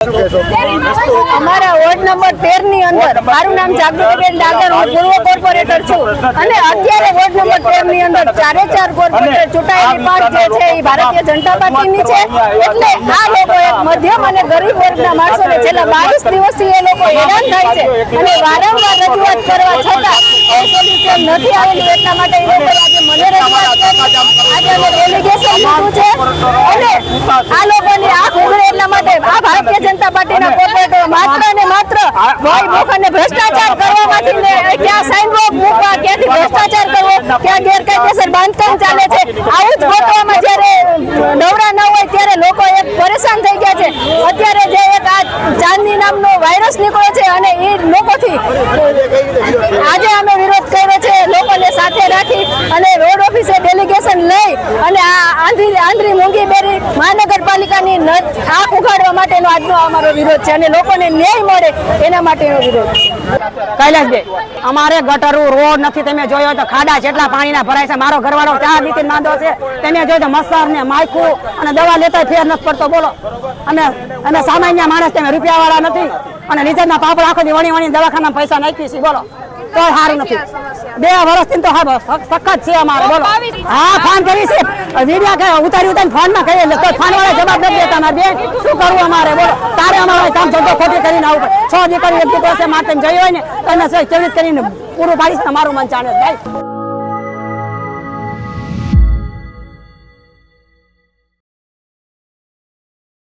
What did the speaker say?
અમારા ward number 13 ની અંદર મારું નામ જાગૃતિબેન ડાગર, હું પૂર્વ કોર્પોરેટર છું અને અત્યારે વોર્ડ નંબર 13 ની અંદર 4 કોર્પોરેટર ચૂંટાયેલી પાંચ જે છે એ ભારતીય જનતા પાર્ટીની છે। એટલે આ લોકો એક મધ્યમ અને ગરીબ વર્ગના માણસોને છેલ્લા 22 દિવસથી એ લોકો હેરાન થાય છે અને વારંવાર રજૂઆત કરવા છતાં એ સોલ્યુશન નથી આવેલું। એટલા માટે એ લોકો આજે મને રજૂઆત કરી, આજે અમે ડેલિગેશન લીધું છે અને આ લોકોની આંખ ઉઘડે એટલા માટે આ ભારતીય જનતા પાર્ટીના કોર્પોરેટરો માત્ર ને માત્ર ભય ભૂખ અને ભ્રષ્ટાચાર કરવામાંથી ને ક્યાં સાઇન બોર્ડ મૂકવા, ક્યાંથી ભ્રષ્ટાચાર કરવો, ક્યાં ગેરકાયદેસર બાંધકામ ચાલે છે, આવું જ ગોતવામાં જ્યારે નવરા ન હોય ત્યારે લોકો એક પરેશાન થઈ ગયા છે। અત્યારે જે એક આ ચાંદની નામનો વાયરસ નીકળ્યો છે અને એ લોકોથી આજે અમે વિરોધ કર્યો છે, લોકોને સાથે રાખી અને રોડ ઓફિસે ડેલિગેશન લઈ અને આ આંધળી મૂંગીબેરી મહાનગરપાલિકાની આંખ ઉઘાડવા માટેનો આજનો અમારો વિરોધ છે અને લોકોને ન્યાય મળે એના માટેનો વિરોધ। કૈલાસભાઈ, અમારે ગટરો રોડ નથી, તમે જોયો તો ખાડા જેટલા પાણીના ભરાય છે। મારો ઘરવાળો 4 દીથી માંદો છે, તમે જોયો તો મસર ને માયખું અને દવા લેતા ફેર નથી પડતો, બોલો। અને સામાન્ય માણસ તમે રૂપિયા વાળા નથી અને રિઝર્વના પાપડ આખો દી વણી દવાખાના પૈસા નાખી છે, બોલો તો સારું નથી। 2 વર્ષથી તો સખત છે અમારે, બોલો। હા, ફોન કરી છે, વિડીયો ઉતારી ફોન માં કહીએ તો ફોન વાળા જવાબ નથી દેતા। અમારે બેન શું કરવું અમારે, બોલો। તારે અમારે કામ ધંધો ખોટી કરીને આવું પડે। 6 દીકરી એક દીકરો છે, મારે જઈ હોય ને તો કેવી રીતે કરીને પૂરું પાડીશ, મારું મન જાણે ભાઈ।